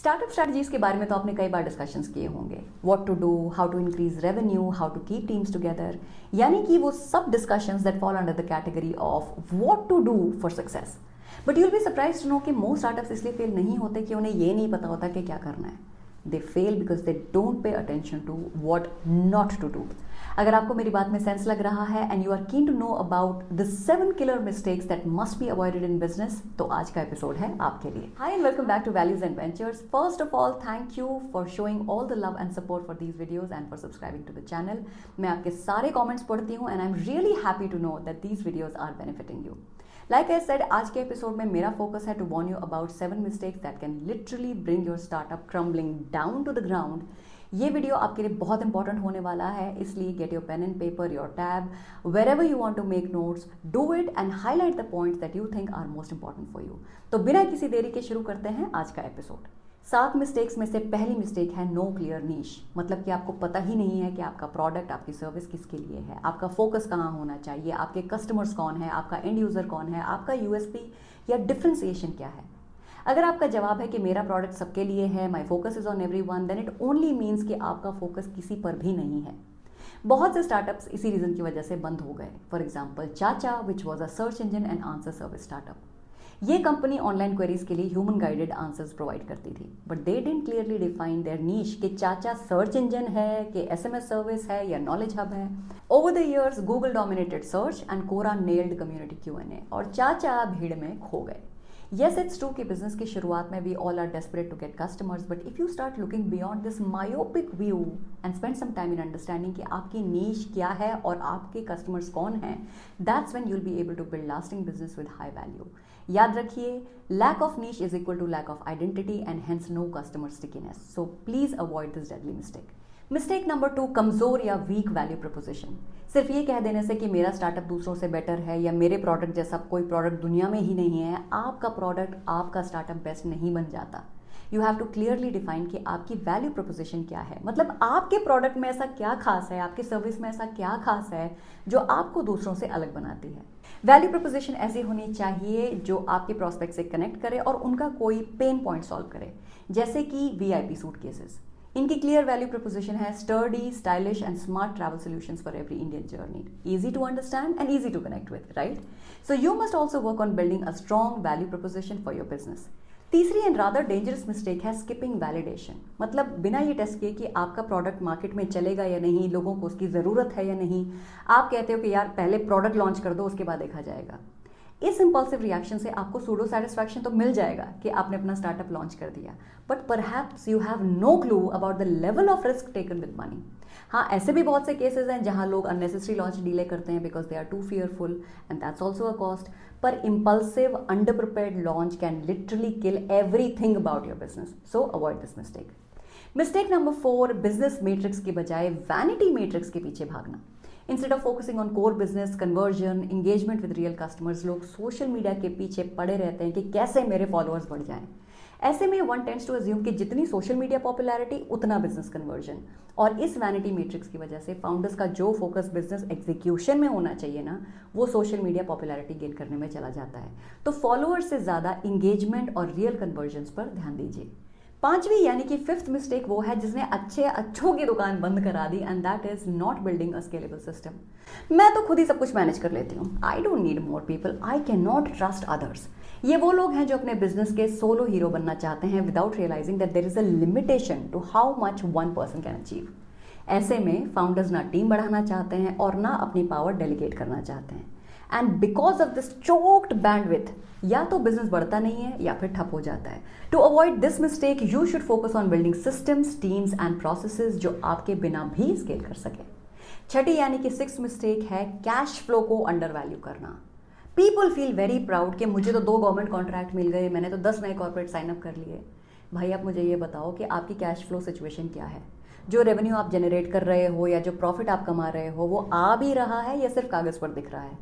Startup strategies के बारे में तो आपने कई बार डिस्कशंस किए होंगे, what to do, how to increase revenue, how to keep teams together, यानी कि वो सब discussions that fall under the category of what to do for success. But you will be surprised to know कि most startups इसलिए fail नहीं होते कि उन्हें ये नहीं पता होता कि क्या करना है। They fail because they don't pay attention to what not to do. अगर आपको मेरी बात में सेंस लग रहा है and you are keen to know about the 7 killer mistakes that must be avoided in business, तो आज का एपिसोड है आपके लिए। Hi and welcome back to values and ventures. First of all thank you for showing all the love and support for these videos and for subscribing to the channel. मैं आपके सारे comments पढ़ती हूँ and I am really happy to know that these videos are benefiting you. Like I said, आज के episode में मेरा focus है to warn you about 7 mistakes that can literally bring your startup crumbling down to the ground। ये video आपके लिए बहुत important होने वाला है, इसलिए get your pen and paper, your tab, wherever you want to make notes, do it and highlight the points that you think are most important for you। तो बिना किसी देरी के शुरू करते हैं आज का एपिसोड। 7 मिस्टेक्स में से पहली मिस्टेक है नो क्लियर नीश, मतलब कि आपको पता ही नहीं है कि आपका प्रोडक्ट, आपकी सर्विस किसके लिए है, आपका फोकस कहाँ होना चाहिए, आपके कस्टमर्स कौन है, आपका एंड यूजर कौन है, आपका यूएसपी या डिफरेंशिएशन क्या है। अगर आपका जवाब है कि मेरा प्रोडक्ट सबके लिए है, my focus is on everyone, then it only means कि आपका फोकस किसी पर भी नहीं है। बहुत से स्टार्टअप्स इसी रीजन की वजह से बंद हो गए। For example ChaCha, which was a search engine and answer service startup. ये कंपनी ऑनलाइन क्वेरीज के लिए ह्यूमन गाइडेड आंसर्स प्रोवाइड करती थी, but they didn't clearly define their niche कि चाचा सर्च इंजन है कि एसएमएस सर्विस है या नॉलेज हब है। Over the years Google dominated search and Quora nailed community QnA और चाचा भीड़ में खो गए। Yes, it's true कि बिजनेस की शुरुआत में we all are desperate to get customers, but if you start looking beyond this myopic view and spend some time in understanding कि आपकी niche क्या है और आपके customers कौन हैं, that's when you'll be able to build lasting business with high value। याद रखिए, lack of niche is equal to lack of identity and hence no customer stickiness। So please avoid this deadly mistake। Mistake number 2, कमजोर या week value preposition. सिर्फ ये कह देने से कि मेरा स्टार्टअप दूसरों से बेटर है या मेरे प्रोडक्ट जैसा कोई प्रोडक्ट दुनिया में ही नहीं है, आपका प्रोडक्ट, आपका स्टार्टअप बेस्ट नहीं बन जाता। You have to clearly define कि आपकी वैल्यू प्रपोजिशन क्या है, मतलब आपके प्रोडक्ट में ऐसा क्या खास है, आपकी सर्विस में ऐसा क्या खास है जो आपको दूसरों से अलग बनाती है। वैल्यू प्रपोजिशन ऐसी होनी चाहिए जो आपके प्रोस्पेक्ट से कनेक्ट करे और उनका कोई पेन पॉइंट सॉल्व करे, जैसे कि वीआईपी सूटकेसेस। इनकी क्लियर वैल्यू प्रपोजिशन है sturdy, stylish and smart travel solutions for every Indian journey, easy to understand and easy to connect with, right? So you must also work on building a strong value proposition for your business. तीसरी and rather dangerous mistake है skipping validation, मतलब बिना ये test किए कि आपका product market में चलेगा या नहीं, लोगों को उसकी ज़रूरत है या नहीं, आप कहते हो कि यार पहले प्रोडक्ट लॉन्च कर दो, उसके बाद देखा जाएगा। इस इंपल्सिव रिएक्शन से आपको सूडो सेटिस्फैक्शन तो मिल जाएगा कि आपने अपना स्टार्टअप लॉन्च कर दिया, but perhaps you have no clue about the level of risk taken with money. हाँ, ऐसे भी बहुत से केसेस हैं जहां लोग अननेसेसरी लॉन्च डिले करते हैं because they are too fearful and that's also a cost. पर impulsive under prepared launch can literally kill everything about your business, so avoid this mistake. Mistake number 4, business metrics के बजाय vanity metrics के पीछे भागना। Instead of focusing on core business, conversion, engagement with real customers, लोग social media के पीछे पड़े रहते हैं कि कैसे मेरे फॉलोअर्स बढ़ जाएं। ऐसे में वन टेंड्स टू अज्यूम कि जितनी सोशल मीडिया पॉपुलैरिटी उतना बिजनेस कन्वर्जन, और इस वैनिटी मैट्रिक्स की वजह से फाउंडर्स का जो फोकस बिजनेस एग्जीक्यूशन में होना चाहिए ना, वो सोशल मीडिया पॉपुलैरिटी गेन करने में चला जाता है। तो फॉलोअर्स से ज़्यादा इंगेजमेंट और रियल कन्वर्जन्स पर ध्यान दीजिए। 5वीं यानी कि 5th मिस्टेक वो है जिसने अच्छों की दुकान बंद करा दी, and that is not building a scalable system. मैं तो खुद ही सब कुछ मैनेज कर लेती हूँ, I don't need more people, I can not trust others. ये वो लोग हैं जो अपने बिजनेस के सोलो हीरो बनना चाहते हैं without realizing that there is a limitation to how much one person can achieve. ऐसे में फाउंडर्स ना टीम बढ़ाना चाहते हैं और ना अपनी पावर डेलीगेट करना चाहते हैं, and because of this choked bandwidth या तो बिजनेस बढ़ता नहीं है या फिर ठप हो जाता है। To avoid this mistake you should focus on building systems, teams and processes जो आपके बिना भी स्केल कर सके। 6ठी यानी कि 6th मिस्टेक है कैश फ्लो को अंडर वैल्यू करना। पीपल फील वेरी प्राउड कि मुझे तो 2 गवर्नमेंट कॉन्ट्रैक्ट मिल गए, मैंने तो 10 नए कॉर्पोरेट साइन अप कर लिए। भाई आप मुझे ये बताओ कि आपकी कैश फ्लो सिचुएशन क्या है? जो रेवेन्यू आप जनरेट कर रहे हो या जो प्रॉफिट आप कमा रहे हो वो आ भी रहा है या सिर्फ कागज पर दिख रहा है?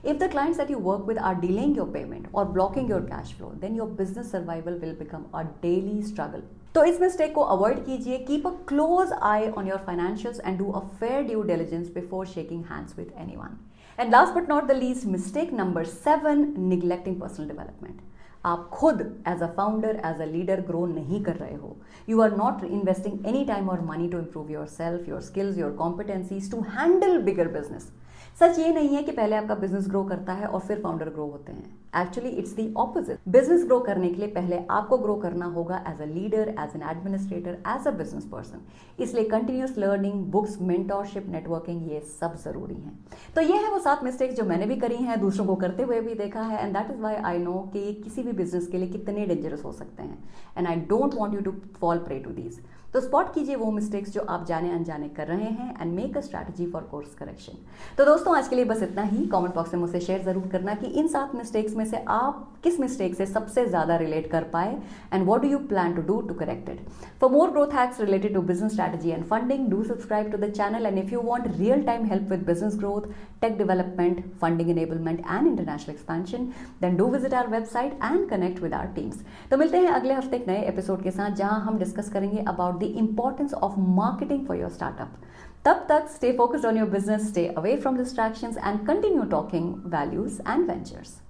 If the clients that you work with are delaying your payment or blocking your cash flow, then your business survival will become a daily struggle। तो इस मिस्टेक को अवॉइड कीजिए। Keep a close eye on your financials and do a fair due diligence before shaking hands with anyone. And last but not the least, mistake number 7, neglecting personal development. आप खुद as a founder, as a leader grow नहीं कर रहे हो. You are not investing any time और money to improve yourself, your skills, your competencies to handle bigger business. सच ये नहीं है कि पहले आपका बिजनेस ग्रो करता है और फिर फाउंडर ग्रो होते हैं. Actually it's the opposite. Business grow करने के लिए पहले आपको ग्रो करना होगा as a leader, as an administrator, as a business person. इसलिए continuous learning, books, mentorship, networking, ये सब जरूरी है. तो ये है वो 7 मिस्टेक्स जो मैंने भी करी हैं, दूसरों को करते हुए भी देखा है, and that is why I know कि किसी भी बिजनेस के लिए कितने डेंजरस हो सकते हैं. And I don't want you to fall prey to these. तो स्पॉट कीजिए वो मिस्टेक्स जो आप जाने अनजाने कर रहे हैं and make a strategy for course correction. तो दोस्तों आज के लिए बस इतना ही. कमेंट बॉक्स में मुझसे शेयर जरूर करना कि इन 7 मिस्टेक्स में से आप किस मिस्टेक से सबसे ज्यादा रिलेट कर पाए and what do you plan to do to correct it. For more growth hacks related to business strategy and funding, do subscribe to the channel. And if you want real time help with business growth, tech development, funding enablement and international expansion, then do visit our website and connect with our teams. तो मिलते हैं अगले हफ्ते एक नए episode के साथ जहां हम डिस्कस करेंगे about the importance of marketing for your startup. तब तक stay focused on your business, stay away from distractions and continue talking values and ventures.